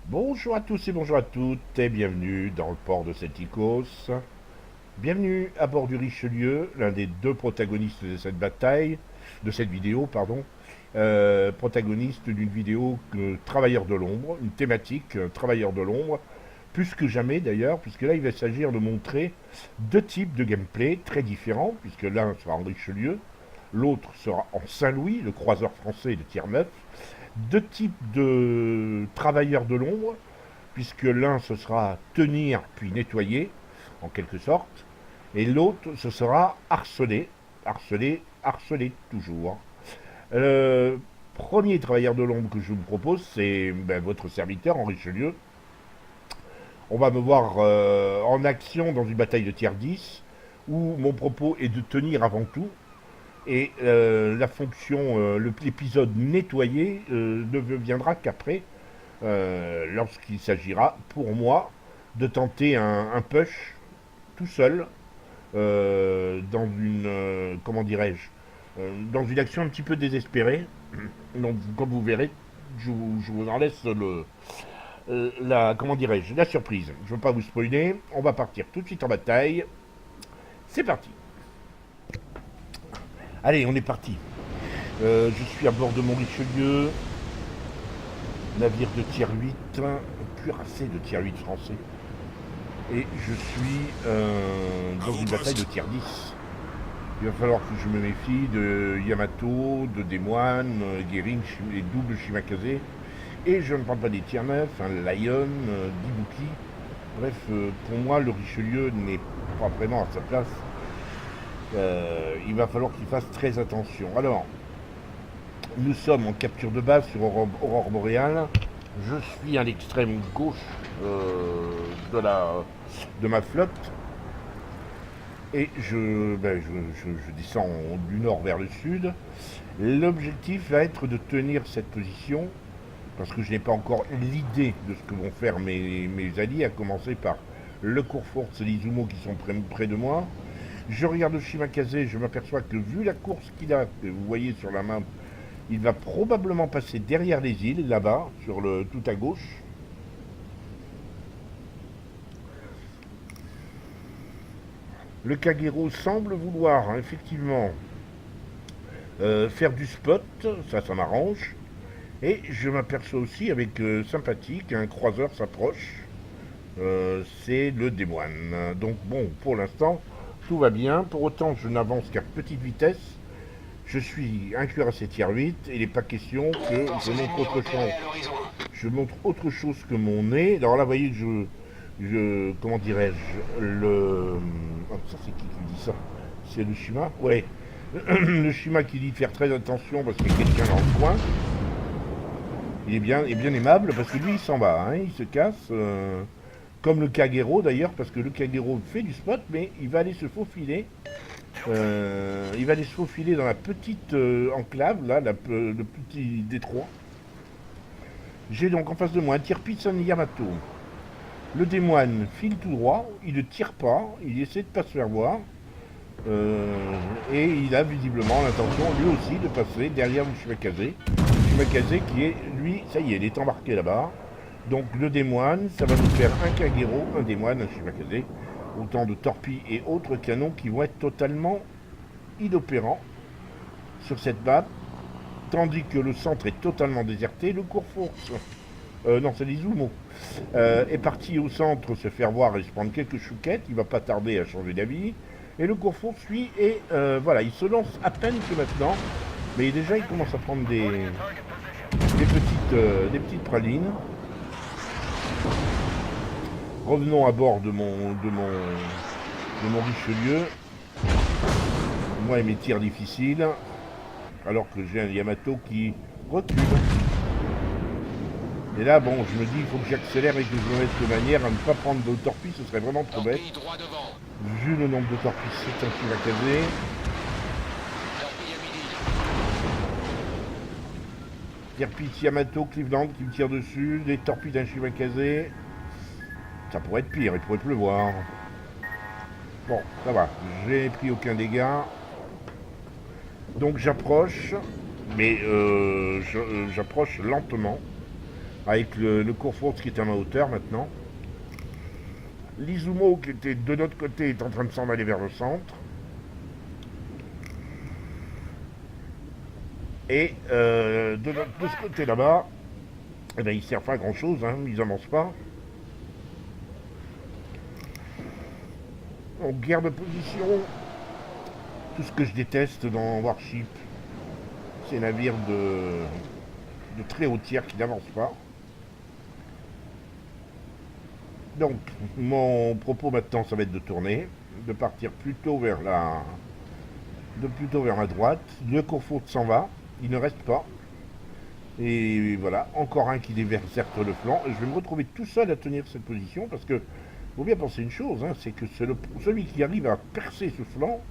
Bonjour à tous et bonjour à toutes et bienvenue dans le port de Celticos. Bienvenue à bord du Richelieu, l'un des deux protagonistes de cette bataille, de cette vidéo, pardon. Protagoniste d'une vidéo Travailleurs de l'ombre, une thématique Travailleurs de l'ombre, plus que jamais d'ailleurs, puisque là il va s'agir de montrer deux types de gameplay très différents, puisque l'un sera en Richelieu, l'autre sera en Saint-Louis, le croiseur français de Tier 9. Deux types de travailleurs de l'ombre, puisque l'un ce sera tenir puis nettoyer, en quelque sorte, et l'autre ce sera harceler, harceler toujours. Le premier travailleur de l'ombre que je vous propose, c'est votre serviteur en Richelieu. On va me voir en action dans une bataille de tiers 10, où mon propos est de tenir avant tout, et la fonction, l'épisode nettoyé ne viendra qu'après, lorsqu'il s'agira pour moi de tenter un push tout seul dans une, comment dirais-je, dans une action un petit peu désespérée. Donc comme vous verrez, je vous en laisse comment dirais-je, la surprise. Je ne veux pas vous spoiler, on va partir tout de suite en bataille. C'est parti. Allez, on est parti. Je suis à bord de mon Richelieu, navire de tier 8, cuirassé de tier 8 français. Et je suis dans une bataille de tier 10. Il va falloir que je me méfie de Yamato, de Demoine, Guérin et double Shimakaze. Et je ne parle pas des tier 9, Lion, Dibuki. Bref, pour moi, le Richelieu n'est pas vraiment à sa place. Il va falloir qu'il fasse très attention. Alors, nous sommes en capture de base sur Aurore Boréale. Je suis à l'extrême gauche de ma flotte. Et je descends du nord vers le sud. L'objectif va être de tenir cette position, parce que je n'ai pas encore l'idée de ce que vont faire mes alliés, à commencer par le Courforce et les Izumo qui sont près de moi. Je regarde le Shimakaze, je m'aperçois que vu la course qu'il a, que vous voyez sur la map, il va probablement passer derrière les îles, là-bas, sur le tout à gauche. Le Kagero semble vouloir effectivement faire du spot, ça m'arrange. Et je m'aperçois aussi avec sympathie qu'un croiseur s'approche. C'est le Demoine. Donc bon, pour l'instant, tout va bien. Pour autant, je n'avance qu'à petite vitesse. Je suis un cuirassé tier 8 et il n'est pas question que je montre autre chose. Je montre autre chose que mon nez. Alors là, vous voyez que comment dirais-je, ça c'est qui me dit ça? C'est le Shima? Ouais. Le Shima qui dit de faire très attention parce qu'il y a quelqu'un dans le coin. Il est bien aimable parce que lui il s'en va, hein, il se casse. Comme le Kagero d'ailleurs, parce que le Kagero fait du spot, mais il va aller se faufiler. Il va aller se faufiler dans la petite enclave, là, le petit détroit. J'ai donc en face de moi un Tirpitson Yamato. Le Demoine file tout droit, il ne tire pas, il essaie de ne pas se faire voir. Et il a visiblement l'intention, lui aussi, de passer derrière le Shimakaze. Shimakaze qui est, lui, ça y est, il est embarqué là-bas. Donc le Demoine, ça va nous faire un Kagero, un Demoine, un Shimakaze. Autant de torpilles et autres canons qui vont être totalement inopérants sur cette map. Tandis que le centre est totalement déserté, le Courforce, non c'est les Izumo, est parti au centre se faire voir et se prendre quelques chouquettes. Il va pas tarder à changer d'avis. Et le Courforce suit et voilà, il se lance à peine que maintenant. Mais déjà il commence à prendre des petites pralines. Revenons à bord de mon Richelieu. Moi et mes tirs difficiles. Alors que j'ai un Yamato qui recule. Et là, bon, je me dis, il faut que j'accélère et que je me mette de manière à ne pas prendre de torpilles, ce serait vraiment trop bête. Vu le nombre de torpilles, c'est un Shimakaze. Tirpitz Yamato, Cleveland qui me tire dessus, des torpilles d'un Shimakaze. Ça pourrait être pire, il pourrait pleuvoir. Bon, ça va, j'ai pris aucun dégât. Donc j'approche, mais j'approche lentement, avec le Courfource qui est à ma hauteur maintenant. L'Izumo qui était de notre côté est en train de s'en aller vers le centre. Et de ce côté là-bas, eh ben, ils ne servent pas à grand chose, hein, ils n'avancent pas. On guerre de position. Tout ce que je déteste dans Warship, ces navires de très haute tiers qui n'avancent pas. Donc, mon propos maintenant, ça va être de tourner, de partir plutôt vers la droite. Le Courfource s'en va, il ne reste pas. Et voilà, encore un qui déverserte le flanc. Et je vais me retrouver tout seul à tenir cette position parce que, faut bien penser une chose, hein, c'est que c'est celui qui arrive à percer ce flanc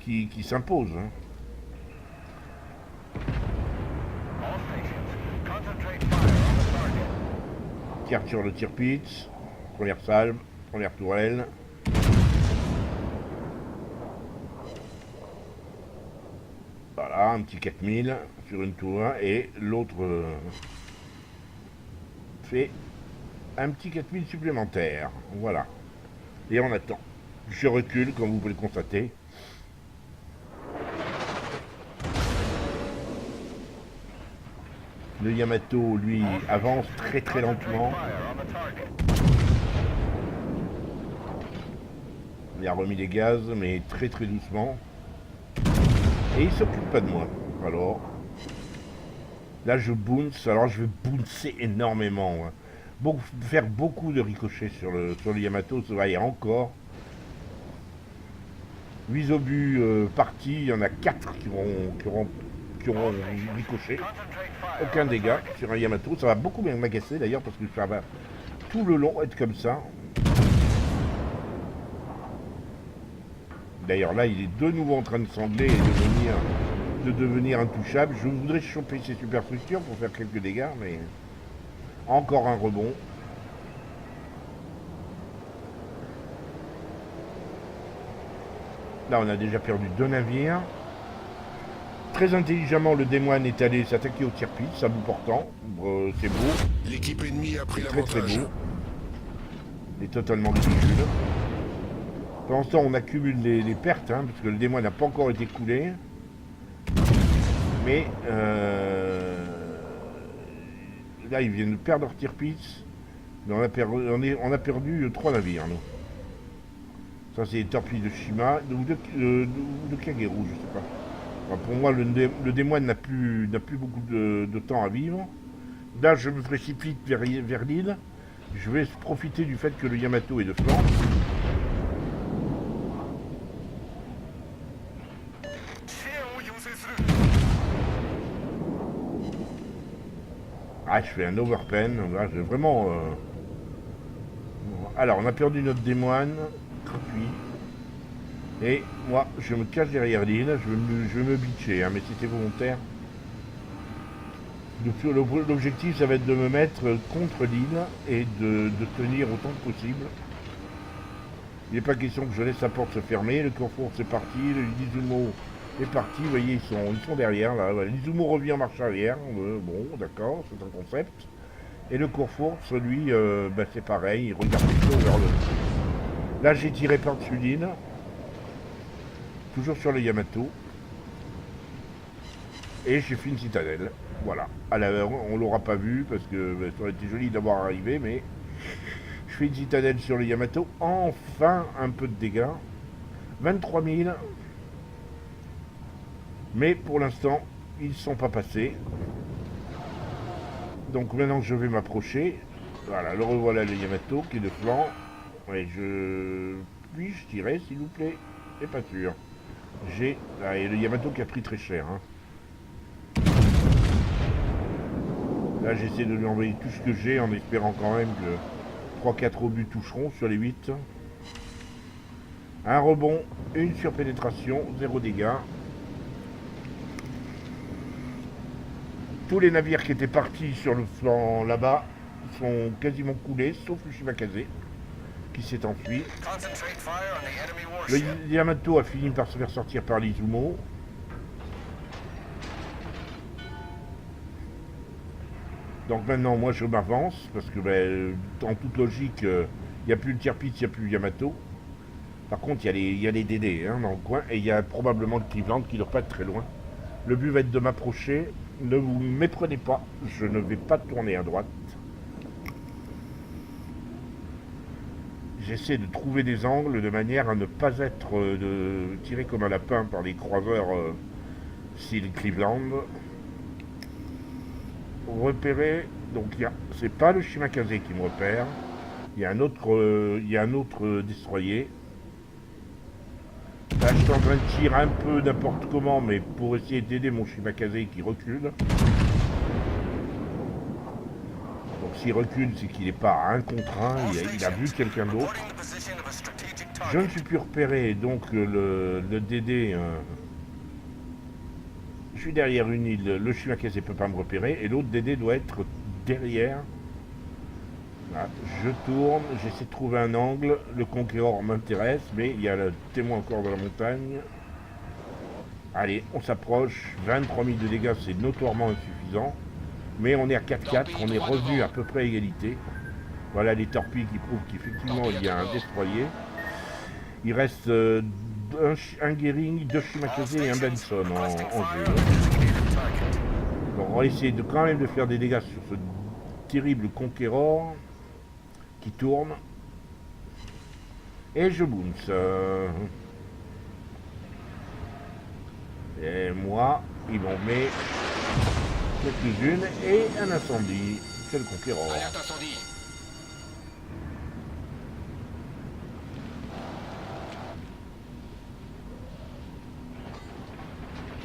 qui s'impose. Hein. Tire sur le Tirpitz, première salve, première tourelle. Voilà, un petit 4000 sur une tour 1 et l'autre fait un petit 4000 supplémentaire. Voilà. Et on attend. Je recule, comme vous pouvez le constater. Le Yamato, lui, avance très très lentement. Il a remis les gaz, mais très très doucement. Et il s'occupe pas de moi. Alors, là je bounce. Alors je vais bouncer énormément. Hein. Faire beaucoup de ricochets sur le Yamato, ça va y encore. 8 obus partis, il y en a 4 qui auront ricoché. Aucun dégât sur un Yamato. Ça va beaucoup bien m'agacer d'ailleurs parce que ça va tout le long être comme ça. D'ailleurs là il est de nouveau en train de sangler et de devenir intouchable. Je voudrais choper ses superstructures pour faire quelques dégâts, mais encore un rebond. Là on a déjà perdu 2 navires. Très intelligemment, le démoine est allé s'attaquer au Tirpitz, à bout portant. C'est beau. L'équipe ennemie a pris très très l'avantage. beau. Il est totalement ridicule. Pendant ce temps, on accumule les pertes, hein, parce que le démoine n'a pas encore été coulé. Mais là, ils viennent de perdre leur Tirpitz. On a perdu 3 navires, nous. Ça, c'est les torpilles de Shima, ou de Kageru, je sais pas. Enfin, pour moi, le démoine n'a plus beaucoup de temps à vivre. Là, je me précipite vers l'île. Je vais profiter du fait que le Yamato est de flanc. Ah, je fais un overpen. Là, j'ai vraiment... Alors, on a perdu notre démoine. Gratuit. Et moi, je me cache derrière l'île. Je vais me bitcher, hein, mais c'était volontaire. L'objectif, ça va être de me mettre contre l'île et de tenir autant que possible. Il n'est pas question que je laisse la porte se fermer. Le Courfource est parti. L'Izumo est parti. Vous voyez, ils sont derrière. Là. L'Izumo revient en marche arrière. Bon, d'accord, c'est un concept. Et le Courfource, lui, c'est pareil. Il regarde plutôt vers le... Là, j'ai tiré par-dessus l'île. Toujours sur le Yamato. Et j'ai fait une citadelle. Voilà. À l'heure, on l'aura pas vu parce que ça aurait été joli d'avoir arrivé, mais je fais une citadelle sur le Yamato. Enfin, un peu de dégâts. 23 000. Mais pour l'instant, ils ne sont pas passés. Donc maintenant je vais m'approcher. Voilà, le revoilà le Yamato qui est de flanc. Et puis-je tirer, s'il vous plaît? C'est pas sûr. Et le Yamato qui a pris très cher. Hein. Là, j'essaie de lui envoyer tout ce que j'ai en espérant quand même que 3-4 obus toucheront sur les 8. Un rebond, une surpénétration, 0 dégâts. Tous les navires qui étaient partis sur le flanc là-bas sont quasiment coulés, sauf le Shimakaze qui s'est enfui. Le Yamato a fini par se faire sortir par l'Izumo. Donc maintenant, moi, je m'avance, parce que, ben, en toute logique, il n'y a plus le Tirpitz, il n'y a plus le Yamato. Par contre, il y a les DD hein, dans le coin, et il y a probablement le Cleveland qui ne doit pas être très loin. Le but va être de m'approcher. Ne vous méprenez pas, je ne vais pas tourner à droite. J'essaie de trouver des angles de manière à ne pas être tiré comme un lapin par les croiseurs style Cleveland. Repérer, donc c'est pas le Shimakaze qui me repère. Il y a un autre destroyer. Là, je suis en train de tirer un peu n'importe comment, mais pour essayer d'aider mon Shimakaze qui recule. Donc s'il recule, c'est qu'il n'est pas à un contre un, il a vu quelqu'un d'autre. Je ne suis plus repéré, donc le DD... je suis derrière une île, le Shimakaze ne peut pas me repérer, et l'autre DD doit être derrière. Voilà, je tourne, j'essaie de trouver un angle, le Conqueror m'intéresse, mais il y a le témoin encore de la montagne. Allez, on s'approche, 23 000 de dégâts, c'est notoirement insuffisant, mais on est à 4-4, on est revenu à peu près à égalité. Voilà les torpilles qui prouvent qu'effectivement il y a un destroyer. Il reste un Gering, deux Shimakaze et un Benson en jeu. Donc on va essayer quand même de faire des dégâts sur ce terrible Conqueror qui tourne. Et je bounce. Et moi, il m'en met quelques-unes et un incendie. C'est le Conqueror.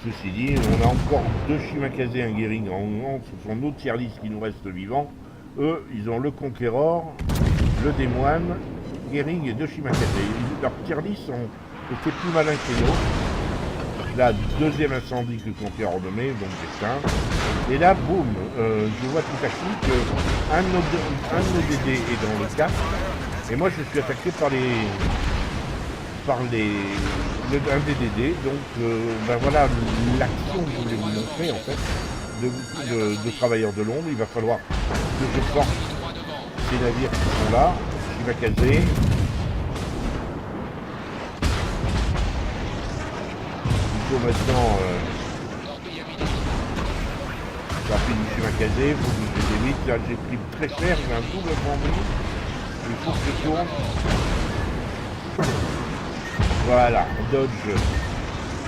Ceci dit, on a encore deux Shimakaze et un Gering en ce sont nos tier list qui nous restent vivants. Eux, ils ont le Conqueror, le Démoine, Gering et deux Shimakaze. Leurs tier list étaient plus malins que nous. Là, deuxième incendie que le Conqueror nommé, donc j'éteins. Et là, boum, je vois tout à coup qu'un de nos DD est dans le casque. Et moi, je suis attaqué par un des DD, donc ben voilà l'action que je voulais vous montrer en fait de travailleurs de l'ombre. Il va falloir que je force ces navires qui sont là, Shimakaze. Il faut maintenant rapide du Shimakaze, il faut que je les évite. Là j'ai pris très cher, j'ai un double bombé, il faut que je tourne. Voilà, dodge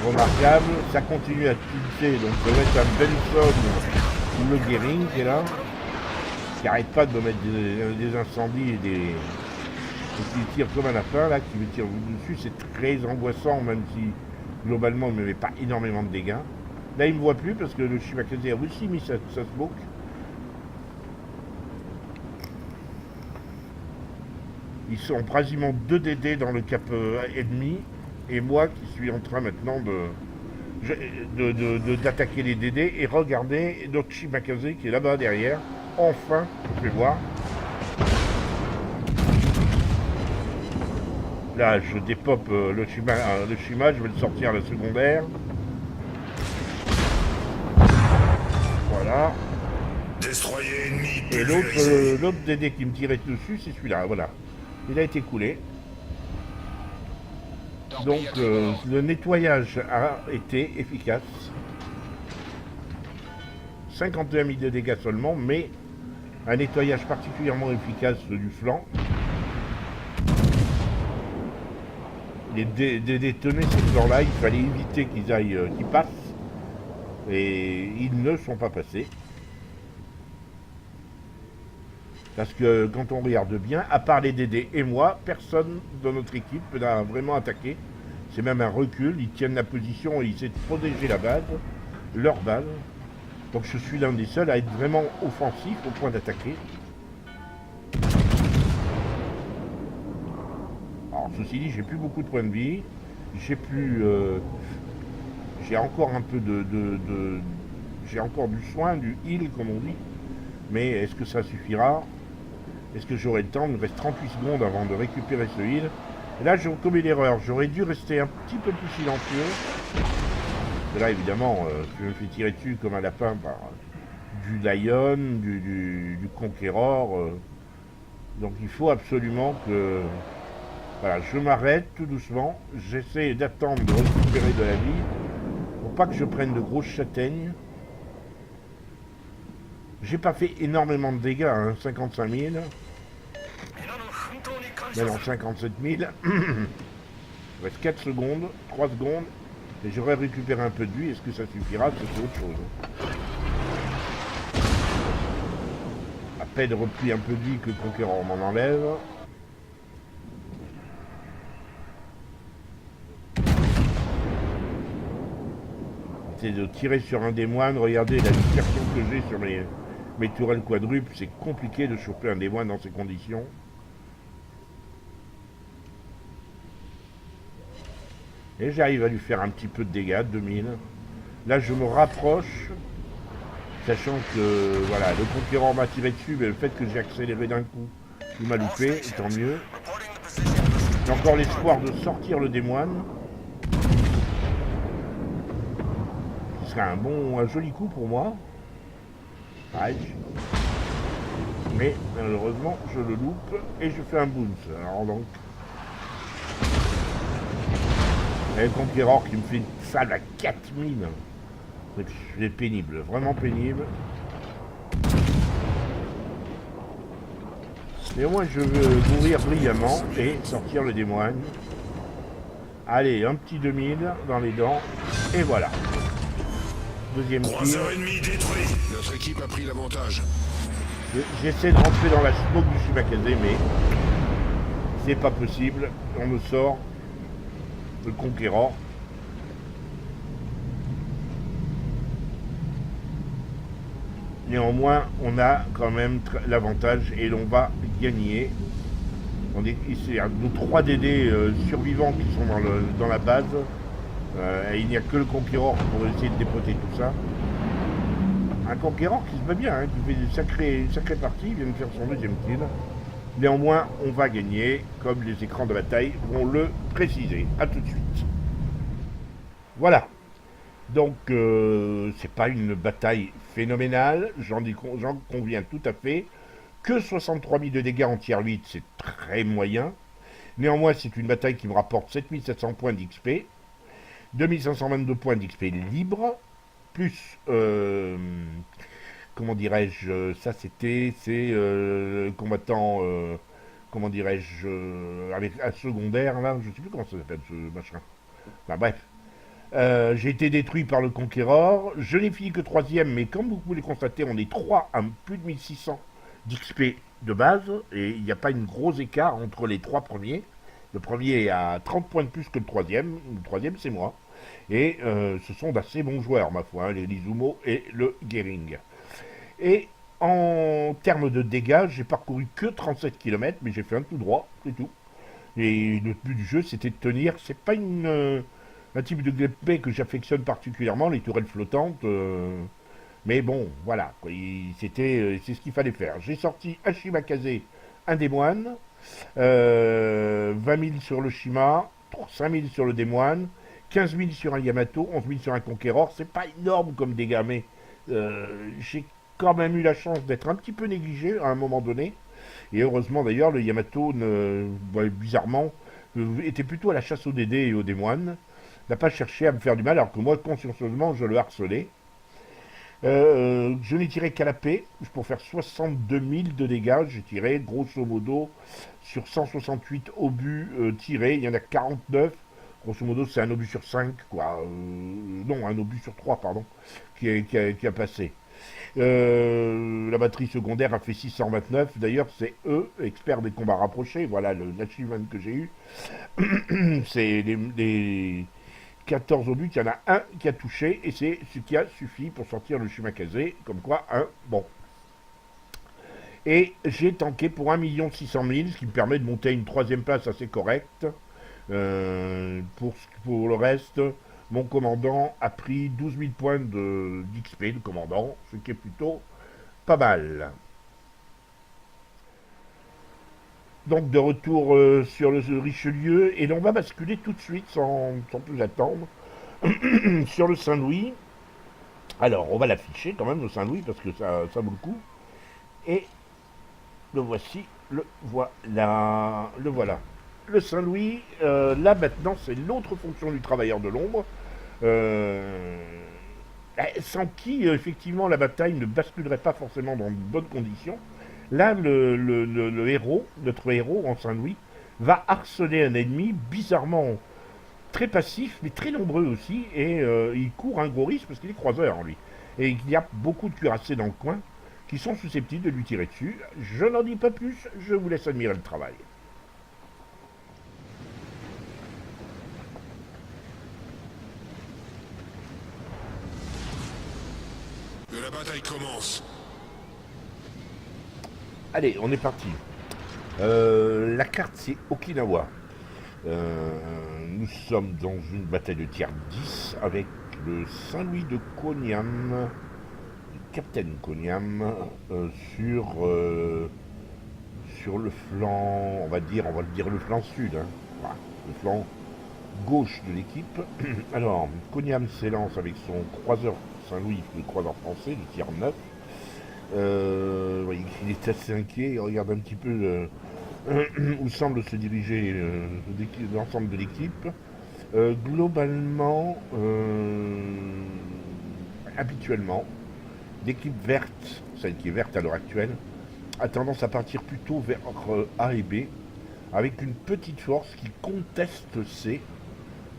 remarquable, ça continue à tilter, donc ça va être un Benson ou le Gering qui est là, qui arrête pas de me mettre des incendies et qui tire comme un lapin là, qui me tire dessus, c'est très angoissant même si globalement il ne me met pas énormément de dégâts. Là il me voit plus parce que le Shimakaze a aussi mis sa smoke. Ils sont quasiment 2 DD dans le cap ennemi, et moi qui suis en train maintenant d'attaquer les DD, et regardez notre Shimakaze qui est là-bas derrière, enfin, je vais voir. Là, je dépop le Shima, je vais le sortir à la secondaire. Voilà. Destroyer ennemi. Et l'autre DD qui me tirait dessus, c'est celui-là, voilà. Il a été coulé. Donc le nettoyage a été efficace. 51 000 de dégâts seulement, mais un nettoyage particulièrement efficace du flanc. Les détonner ces flancs-là, il fallait éviter qu'ils passent. Et ils ne sont pas passés. Parce que quand on regarde bien, à part les DD et moi, personne dans notre équipe n'a vraiment attaqué. C'est même un recul, ils tiennent la position et ils essaient de protéger la base, leur base. Donc je suis l'un des seuls à être vraiment offensif au point d'attaquer. Alors ceci dit, j'ai plus beaucoup de points de vie. J'ai encore un peu j'ai encore du soin, du heal comme on dit. Mais est-ce que ça suffira? Est-ce que j'aurai le temps? Il me reste 38 secondes avant de récupérer ce heal. Et là, j'ai commis l'erreur. J'aurais dû rester un petit peu plus silencieux. Et là, évidemment, je me fais tirer dessus comme un lapin du Lion, du Conqueror. Donc il faut absolument que... Voilà, je m'arrête tout doucement. J'essaie d'attendre de récupérer de la vie pour pas que je prenne de grosses châtaignes. J'ai pas fait énormément de dégâts, hein, 55 000. Mais non, 57 000. Il reste 4 secondes, 3 secondes. Et j'aurais récupéré un peu de vie. Est-ce que ça suffira? C'est autre chose. À peine repris un peu de vie que le Conquérant m'en enlève. C'est de tirer sur un des moines. Regardez la dispersion que j'ai sur mes tourelles quadruples. C'est compliqué de choper un des moines dans ces conditions. Et j'arrive à lui faire un petit peu de dégâts, 2000. Là, je me rapproche, sachant que voilà, le Conquérant m'a tiré dessus, mais le fait que j'ai accéléré d'un coup, il m'a loupé, tant mieux. J'ai encore l'espoir de sortir le démoine. Ce serait un joli coup pour moi. Ouais. Mais malheureusement, je le loupe et je fais un bounce. Alors donc... Et le Conquérant qui me fait une salve à 4000. C'est pénible, vraiment pénible. Mais au moins je veux mourir brillamment et sortir le démoine. Allez, un petit 2000 dans les dents. Et voilà. Deuxième tir. Croiseur ennemi détruit. Notre équipe a pris l'avantage. J'essaie de rentrer dans la smoke du Shimakase, mais c'est pas possible. On me sort le Conquérant. Néanmoins, on a quand même l'avantage et l'on va gagner. On est ici, nos 3 DD survivants qui sont dans la base. Il n'y a que le Conquérant pour essayer de dépoter tout ça. Un Conquérant qui se bat bien, hein, qui fait une sacrée partie, il vient de faire son deuxième kill. Néanmoins, on va gagner, comme les écrans de bataille vont le préciser. A tout de suite. Voilà. Donc, c'est pas une bataille phénoménale, j'en conviens tout à fait. Que 63 000 de dégâts en tier 8, c'est très moyen. Néanmoins, c'est une bataille qui me rapporte 7700 points d'XP, 2522 points d'XP libre, plus, comment dirais-je, ça c'est combattant, comment dirais-je, avec un secondaire, là, je sais plus comment ça s'appelle ce machin. Enfin bref. J'ai été détruit par le Conquéror. Je n'ai fini que 3ème, mais comme vous pouvez le constater, on est 3 à plus de 1600 d'XP de base, et il n'y a pas une gros écart entre les 3 premiers. Le premier est à 30 points de plus que le 3ème. Le 3ème, c'est moi. Et ce sont d'assez bons joueurs, ma foi, hein, les Lizumo et le Gering. Et en termes de dégâts, j'ai parcouru que 37 km, mais j'ai fait un tout droit, c'est tout. Et le but du jeu, c'était de tenir. C'est pas un type de gameplay que j'affectionne particulièrement, les tourelles flottantes. Mais bon, voilà, c'est ce qu'il fallait faire. J'ai sorti un Shimakase, un démoine, 20 000 sur le Shima, 5 000 sur le démoine, 15 000 sur un Yamato, 11 000 sur un Conquéror. C'est pas énorme comme dégâts, mais j'ai quand même eu la chance d'être un petit peu négligé à un moment donné. Et heureusement d'ailleurs, le Yamato, bizarrement, était plutôt à la chasse aux DD et aux démoines. N'a pas cherché à me faire du mal, alors que moi, consciencieusement, je le harcelais. Je n'ai tiré qu'à la paix, pour faire 62 000 de dégâts. J'ai tiré, grosso modo, sur 168 obus tirés, il y en a 49. Grosso modo, c'est un obus sur 5, quoi. Non, un obus sur 3, pardon, qui a passé. La batterie secondaire a fait 629. D'ailleurs, c'est eux, experts des combats rapprochés. Voilà l'achievement que j'ai eu. C'est les 14 obus, il y en a un qui a touché, et c'est ce qui a suffi pour sortir le Shimakase, comme quoi, bon. Et j'ai tanké pour 1 600 000, ce qui me permet de monter à une 3ème place assez correcte. Pour le reste, mon commandant a pris 12 000 points d'XP de commandant, ce qui est plutôt pas mal. Donc de retour sur le Richelieu, et on va basculer tout de suite, sans plus attendre, sur le Saint-Louis. Alors, on va l'afficher quand même, le Saint-Louis, parce que ça vaut le coup. Et le voici, le voilà. Le voilà. Le Saint-Louis, là maintenant, c'est l'autre fonction du travailleur de l'ombre. Euh, Sans qui, effectivement, la bataille ne basculerait pas forcément dans de bonnes conditions. Là, le héros, notre héros en Saint-Louis, va harceler un ennemi bizarrement très passif, mais très nombreux aussi, et il court un gros risque parce qu'il est croiseur, lui. Et il y a beaucoup de cuirassés dans le coin qui sont susceptibles de lui tirer dessus. Je n'en dis pas plus, je vous laisse admirer le travail. Que la bataille commence. Allez, on est parti. La carte, c'est Okinawa. Nous sommes dans une bataille de tiers 10 avec le Saint-Louis de Konyam, Capitaine Konyam, sur le flanc, on va le dire le flanc sud, hein. Voilà, le flanc gauche de l'équipe. Alors, Konyam s'élance avec son croiseur Saint-Louis, le croiseur français, le tiers 9. Il est assez inquiet, il regarde un petit peu où semble se diriger l'ensemble de l'équipe. Globalement, habituellement, l'équipe verte, celle qui est verte à l'heure actuelle, a tendance à partir plutôt vers A et B, avec une petite force qui conteste C,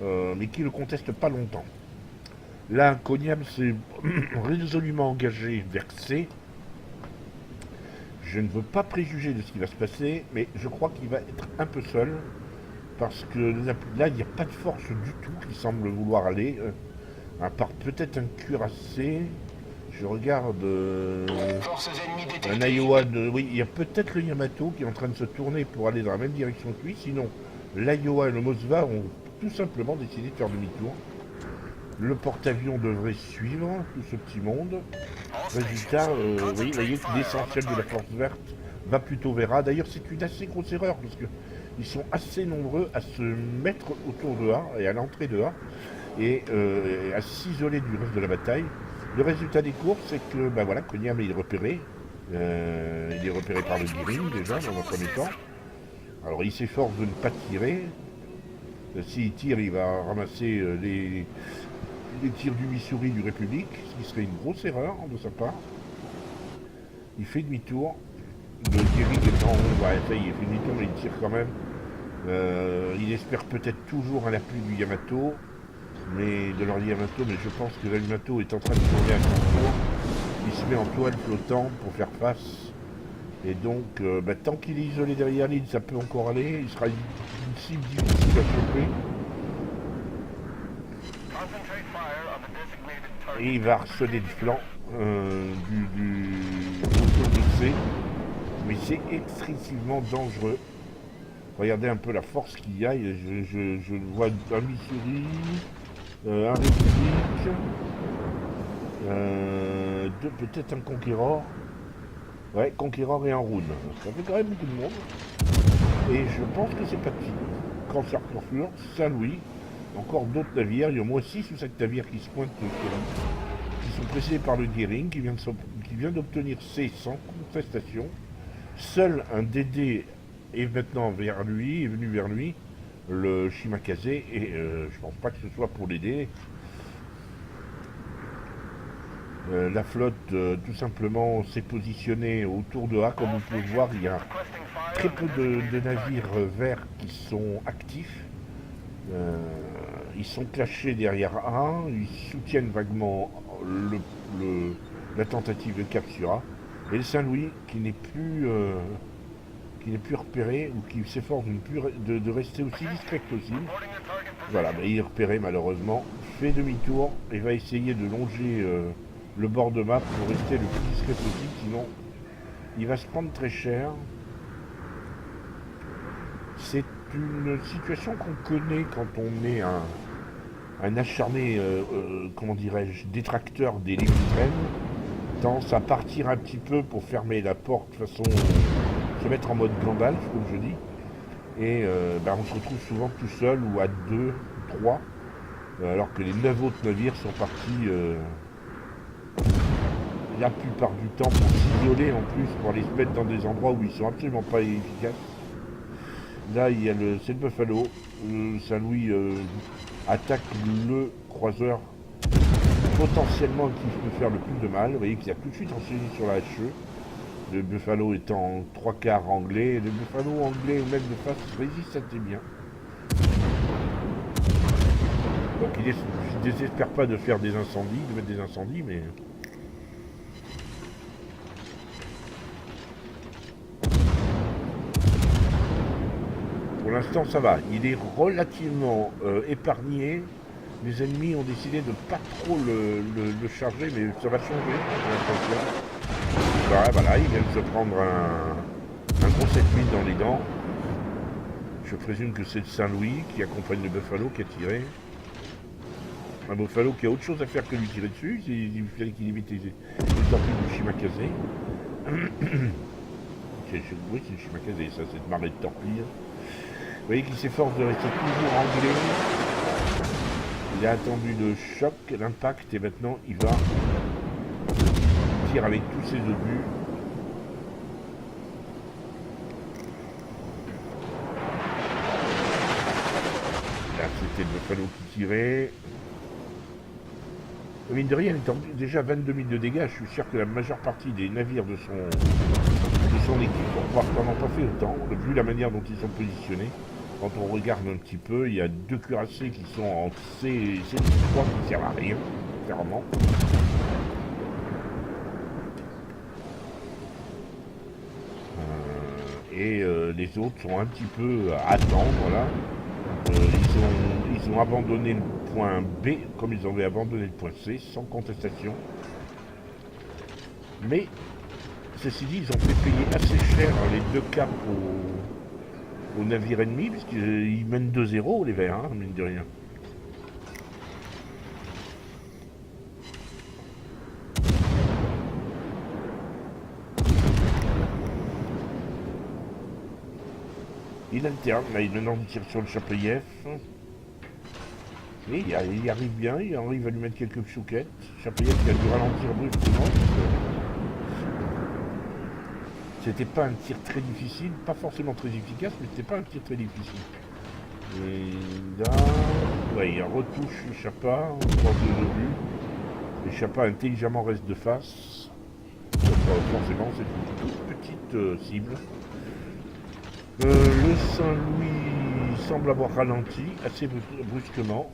mais qui ne le conteste pas longtemps. Là, Konyam s'est résolument engagé vers C. Je ne veux pas préjuger de ce qui va se passer, mais je crois qu'il va être un peu seul, parce que là, il n'y a pas de force du tout qui semble vouloir aller, à part peut-être un cuirassé. Je regarde un Iowa oui, il y a peut-être le Yamato qui est en train de se tourner pour aller dans la même direction que lui, sinon l'Iowa et le Mosva ont tout simplement décidé de faire demi-tour. Le porte-avions devrait suivre tout ce petit monde. Résultat, vous voyez que l'essentiel de la force verte va plutôt vers A. D'ailleurs, c'est une assez grosse erreur parce qu'ils sont assez nombreux à se mettre autour de A et à l'entrée de A et à s'isoler du reste de la bataille. Le résultat des courses, c'est que voilà, Konyam est repéré. Il est repéré par le Giring déjà dans un premier temps. Alors il s'efforce de ne pas tirer. S'il tire, il va ramasser les tirs du Missouri du République, ce qui serait une grosse erreur de sa part. Il fait demi-tour. Le Giring est en haut, ça y est, il fait demi-tour, mais il tire quand même. Il espère peut-être toujours un appui du Yamato, de leur Yamato, mais je pense que le Yamato est en train de tourner à son tour. Il se met en toile flottant pour faire face. Et donc, tant qu'il est isolé derrière l'île, ça peut encore aller. Il sera une cible difficile à choper. Et il va harceler le flanc du C. Mais c'est excessivement dangereux. Regardez un peu la force qu'il y a. Je vois un Missouri, un République, peut-être un Conqueror. Ouais, Conqueror et un Rune. Ça fait quand même beaucoup de monde. Et je pense que c'est pas de fini. Cancer Corfleur, Saint-Louis, encore d'autres navires. Il y a au moins 6 ou 7 navires qui se pointent, qui sont précédés par le Giring, qui vient d'obtenir C sans contestation. Seul un DD est maintenant est venu vers lui, le Shimakaze, et je pense pas que ce soit pour l'aider. La flotte, tout simplement, s'est positionnée autour de A. Comme vous pouvez le voir, il y a très peu de navires verts qui sont actifs. Ils sont clashés derrière A. Ils soutiennent vaguement la tentative de cap sur A. Et le Saint-Louis, qui n'est plus repéré, ou qui s'efforce de rester aussi discret que possible. Voilà, il est repéré malheureusement, fait demi-tour et va essayer de longer le bord de map pour rester le plus discret possible, sinon il va se prendre très cher. C'est une situation qu'on connaît quand on est un acharné, comment dirais-je, détracteur des Lévitraines, tendance à partir un petit peu pour fermer la porte, de façon se mettre en mode Gandalf, comme je dis, et on se retrouve souvent tout seul ou à 2, 3, alors que les 9 autres navires sont partis la plupart du temps pour s'isoler en plus, pour aller se mettre dans des endroits où ils sont absolument pas efficaces. Là, il y a c'est le Buffalo. Saint-Louis attaque le croiseur potentiellement qui peut faire le plus de mal. Vous voyez qu'il a tout de suite enchaîné sur la HE. Le Buffalo étant en 3/4 anglais. Le Buffalo anglais ou même de face résiste assez bien. Donc il ne désespère pas de faire des incendies, de mettre des incendies, mais... Pour l'instant ça va, il est relativement épargné. Les ennemis ont décidé de pas trop le charger, mais ça va changer. Voilà, il vient de se prendre un gros 7000 dans les dents. Je présume que c'est Saint-Louis qui accompagne le Buffalo qui a tiré. Un Buffalo qui a autre chose à faire que lui tirer dessus. Il fallait qu'il évite les torpilles du Shimakaze. Oui, c'est le Shimakaze, ça, cette marée de torpilles. Vous voyez qu'il s'efforce de rester toujours anglais. Il a attendu le choc, l'impact, et maintenant il va tirer avec tous ses obus. Là, c'était le Buffalo qui tirait. Mine de rien, étant déjà 22 000 de dégâts, je suis sûr que la majeure partie des navires de son équipe n'en ont pas fait autant, vu la manière dont ils sont positionnés. Quand on regarde un petit peu, il y a 2 cuirassés qui sont en C3 qui ne servent à rien, clairement. Et les autres sont un petit peu à attendre, là. Ils ont abandonné le point B, comme ils avaient abandonné le point C, sans contestation. Mais, ceci dit, ils ont fait payer assez cher les 2 caps au navire ennemi, puisqu'ils mènent 2-0 les verts, hein, mine de rien. Il alterne, là maintenant il tire sur le Chapayev. Et il y arrive bien, il arrive à lui mettre quelques chouquettes. Chapayev qui a dû ralentir brusquement. C'était pas un tir très difficile, pas forcément très efficace, mais c'était pas un tir très difficile. Et là, ouais, il retouche le Chapa, on prend deux obus. Le Chapa intelligemment reste de face. Forcément, c'est une toute petite cible. Le Saint-Louis semble avoir ralenti assez brusquement.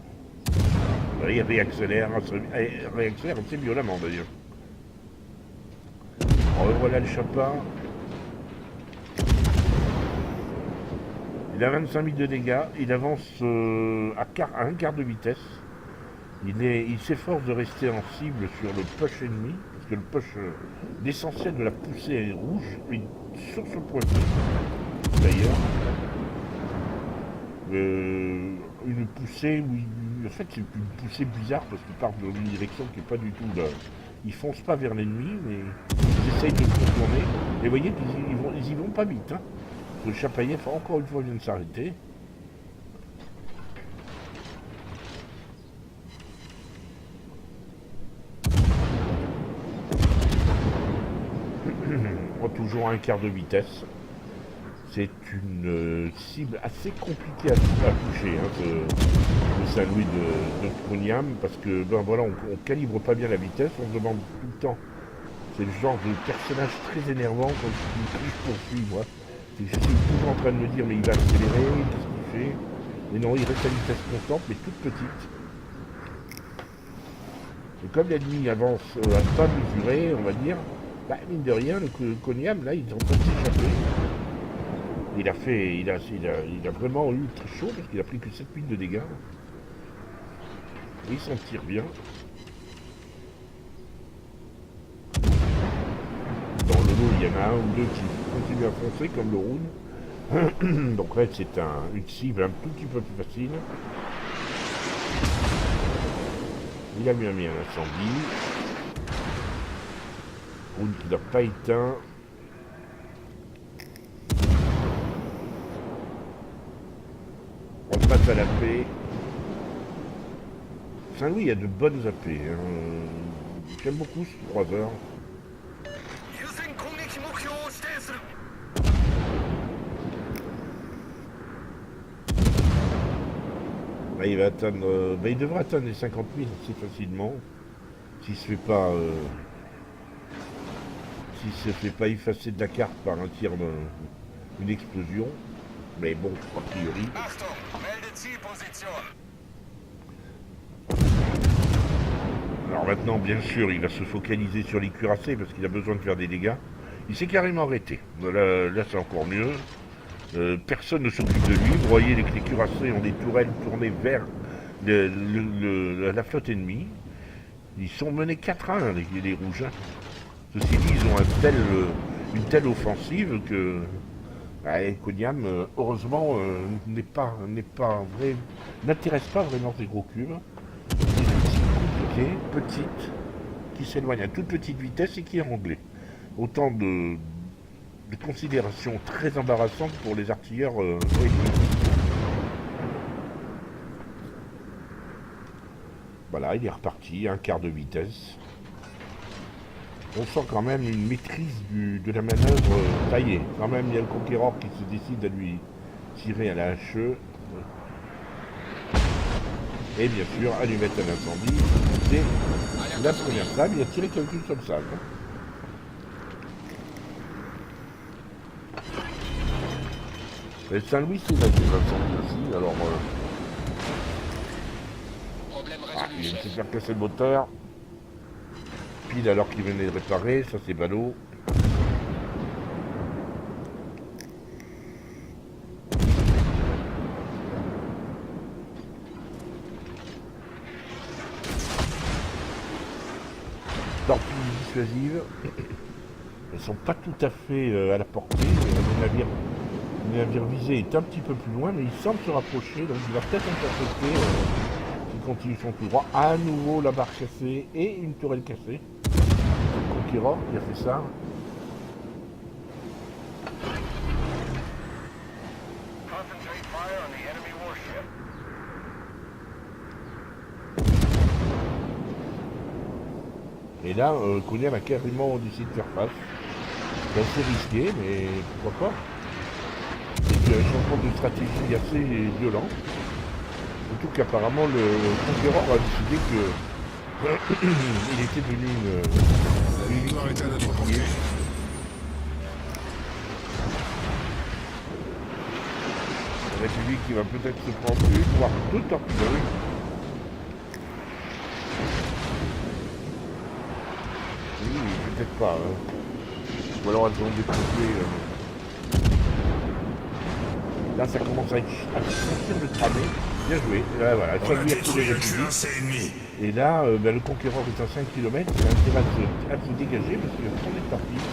Il réaccélère assez violemment d'ailleurs. Voilà le Chapa. Il a 25 000 de dégâts, il avance à un quart de vitesse. Il s'efforce de rester en cible sur le push ennemi, parce que le push, l'essentiel de la poussée est rouge, et sur ce point d'ailleurs. Une poussée où en fait c'est une poussée bizarre parce qu'il part dans une direction qui n'est pas du tout là. Ils foncent pas vers l'ennemi, mais ils essayent de contourner. Et vous voyez qu'ils y vont pas vite. Hein. Le Chapayev, encore une fois, vient de s'arrêter. Toujours à un quart de vitesse. C'est une cible assez compliquée à toucher, hein, le Saint-Louis de Troniam, parce que ben voilà, on calibre pas bien la vitesse, on se demande tout le temps. C'est le genre de personnage très énervant quand je poursuis, moi. Je suis toujours en train de me dire, mais il va accélérer, qu'est-ce qu'il fait? Mais non, il reste à vitesse constante, mais toute petite. Et comme l'ennemi avance à pas mesuré, on va dire, bah, mine de rien, le Coniam, là, ils ont pas s'échapper. Il a vraiment eu très chaud parce qu'il a pris que 7000 de dégâts. Et il s'en tire bien. Dans le lot, il y en a un ou deux qui continuent à foncer comme le Rune. Donc là, c'est une cible un tout petit peu plus facile. Il a bien mis un incendie. Rune qui n'a pas éteint. On passe à la paix. Saint-Louis a de bonnes AP. Hein. J'aime beaucoup ce croiseur. Bah, il va atteindre, bah, il devrait atteindre les 50 000 assez facilement. S'il se fait pas, s'il se fait pas effacer de la carte par un tir d'une explosion. Mais bon, a priori. Achtung, melde Zielposition. Alors maintenant, bien sûr, il va se focaliser sur les cuirassés parce qu'il a besoin de faire des dégâts. Il s'est carrément arrêté. Là c'est encore mieux. Personne ne s'occupe de lui. Vous voyez, les cuirassés ont des tourelles tournées vers la flotte ennemie. Ils sont menés 4-1, les rouges. Ceci dit, ils ont une telle offensive que Konyam, heureusement, n'intéresse pas vraiment ces gros cubes. Des compliquées, petites, qui s'éloignent à toute petite vitesse et qui est anglais. Autant de considérations très embarrassantes pour les artilleurs britanniques. Voilà, il est reparti, un quart de vitesse. On sent quand même une maîtrise de la manœuvre. Ça y est, quand même, il y a le conquérant qui se décide à lui tirer à la HE. Et bien sûr, à lui mettre un incendie. C'est la première salle, il a tiré quelqu'un comme ça. Et Saint-Louis, c'est là des incendies aussi, alors... il vient de se faire casser le moteur. Pile alors qu'il venait de réparer, ça c'est ballot. Torpilles dissuasives. Elles sont pas tout à fait à la portée. Le navire visé est un petit peu plus loin, mais il semble se rapprocher, donc il va peut-être intercepter s'il continue son tout droit. À nouveau la barre cassée et une tourelle cassée. Le conquérant qui a fait ça. Et là, Konyam a carrément décidé de faire face. C'est assez risqué, mais pourquoi pas. C'est un changement de stratégie assez violent. Surtout qu'apparemment le conquérant a décidé que il était devenu La victoire est à notre portée. La République qui va peut-être se prendre une, voire deux torpilles. Oui, peut-être pas. Hein. Ou alors elles ont découpé. Là, ça commence à sortir de cramer. Bien joué. Là, voilà, On a détruit un cuirassé ennemi. Et là, le conquérant est à 5 km. Il a intérêt à se dégager parce qu'il y a trop de torpilles.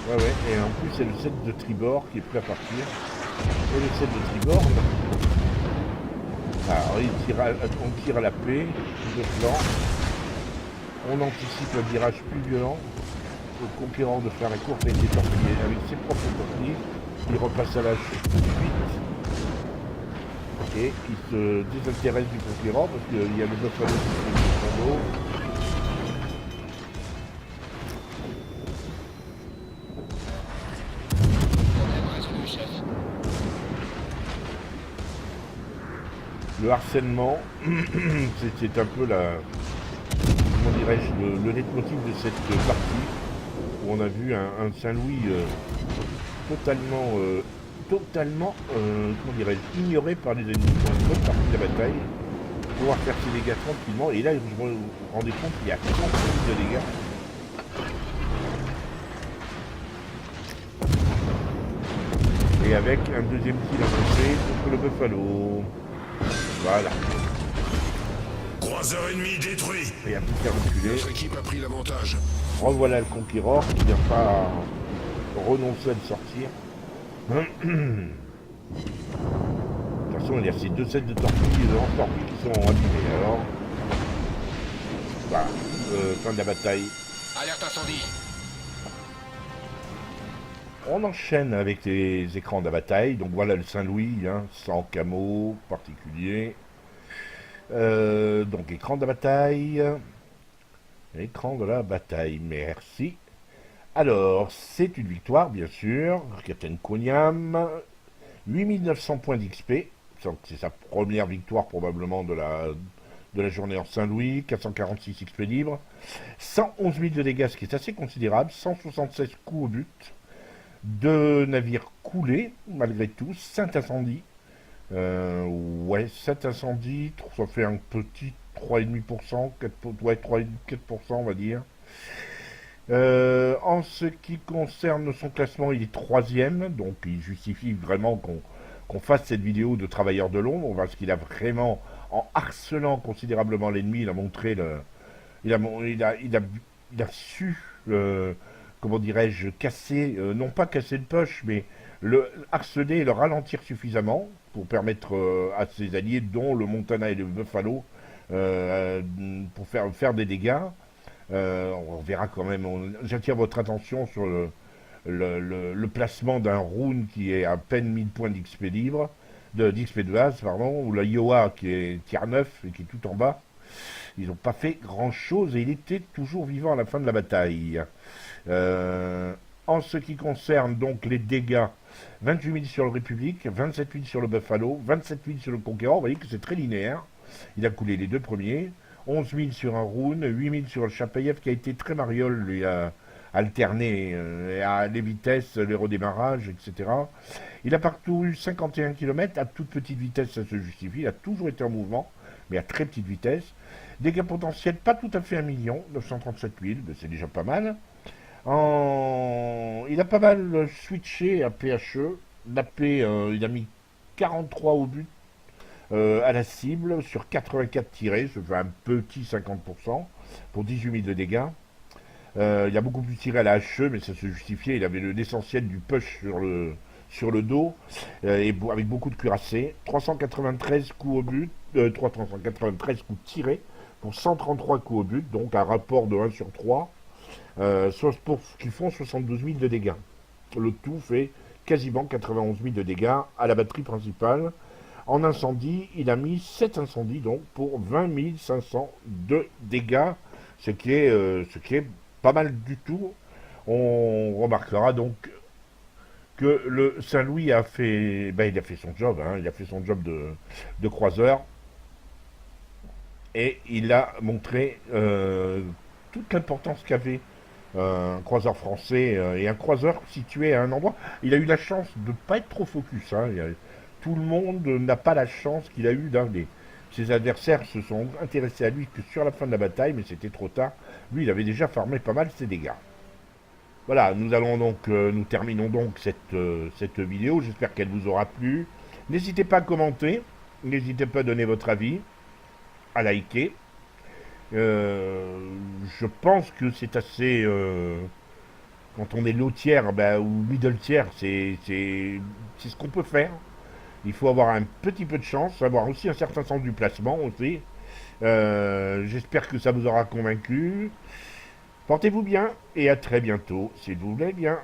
Ouais. Et en plus, c'est le set de tribord qui est prêt à partir. Et le set de tribord. Alors, on tire à la paix, de flanc. On anticipe un virage plus violent. Le conquérant de faire la course a été torpillé avec ses propres torpilles. Il repasse à la chute tout de suite. Et il se désintéresse du conquérant parce qu'il y a le Buffalo qui se met sur son dos. Le harcèlement, c'est un peu comment dirais-je, le leitmotiv de cette partie, où on a vu un Saint-Louis totalement, comment dirais-je, ignoré par les ennemis pour une bonne partie de la bataille, pouvoir faire ses dégâts tranquillement, et là, vous vous rendez compte qu'il y a 30 de dégâts. Et avec un deuxième tir avancé contre le Buffalo. Voilà. Croiseur ennemi détruit. Et il n'y a plus qu'à reculer. Notre équipe a pris l'avantage. Revoilà le conquérant qui ne vient pas renoncer à le sortir. De toute façon, il y a ces deux sets de torpilles qui sont abîmés. Alors, voilà, fin de la bataille. Alerte incendie. On enchaîne avec les écrans de la bataille. Donc voilà le Saint-Louis, hein, sans camo particulier. Donc écran de la bataille. Écran de la bataille, merci. Alors, c'est une victoire, bien sûr. Captain Konyam, 8900 points d'XP. c'est sa première victoire probablement de la journée en Saint-Louis, 446 XP libres, 111 000 de dégâts, ce qui est assez considérable, 176 coups au but, 2 navires coulés, malgré tout, 5 incendies, ouais, 7 incendies, ça fait un petit 3,5%, 4, ouais, 3,4% on va dire. En ce qui concerne son classement, il est troisième, donc il justifie vraiment qu'on fasse cette vidéo de travailleur de l'ombre, parce qu'il a vraiment, en harcelant considérablement l'ennemi, il a montré il a, il a su, comment dirais-je, casser, non pas casser le push, mais le harceler et le ralentir suffisamment pour permettre à ses alliés, dont le Montana et le Buffalo, pour faire des dégâts. On verra quand même, j'attire votre attention sur le placement d'un Rune qui est à peine 1000 points d'XP libre, d'XP de base, pardon, ou la Iowa qui est tier 9 et qui est tout en bas. Ils n'ont pas fait grand chose et il était toujours vivant à la fin de la bataille. En ce qui concerne donc les dégâts, 28 000 sur le République, 27 000 sur le Buffalo, 27 000 sur le Conquérant, vous voyez que c'est très linéaire. Il a coulé les deux premiers. 11 000 sur un Rune, 8 000 sur le Chapayev qui a été très mariole, lui a alterné les vitesses, les redémarrages, etc. Il a parcouru 51 km à toute petite vitesse, ça se justifie, il a toujours été en mouvement, mais à très petite vitesse. Dégâts potentiels, pas tout à fait 1 million, 937 000, c'est déjà pas mal. Il a pas mal switché à PHE, l'AP, il a mis 43 au but, à la cible sur 84 tirés, ça fait un petit 50% pour 18 000 de dégâts. Il a beaucoup plus tiré à la HE, mais ça se justifiait, il avait l'essentiel du push sur le dos, et avec beaucoup de cuirassés. 393 coups au but, 393 coups tirés pour 133 coups au but, donc un rapport de 1 sur 3, qui font 72 000 de dégâts. Le tout fait quasiment 91 000 de dégâts à la batterie principale. En incendie, il a mis 7 incendies, donc pour 20 500 de dégâts, ce qui est pas mal du tout. On remarquera donc que le Saint-Louis a fait, il a fait son job, hein, il a fait son job de croiseur, et il a montré toute l'importance qu'avait un croiseur français et un croiseur situé à un endroit. Il a eu la chance de ne pas être trop focus, hein, tout le monde n'a pas la chance qu'il a eu ses adversaires se sont intéressés à lui que sur la fin de la bataille, mais c'était trop tard. Lui, il avait déjà farmé pas mal ses dégâts. Voilà, nous terminons donc cette vidéo. J'espère qu'elle vous aura plu. N'hésitez pas à commenter, n'hésitez pas à donner votre avis, à liker. Je pense que c'est assez... quand on est low tier ou middle tier, c'est ce qu'on peut faire. Il faut avoir un petit peu de chance, avoir aussi un certain sens du placement aussi. J'espère que ça vous aura convaincu. Portez-vous bien et à très bientôt, s'il vous plaît bien.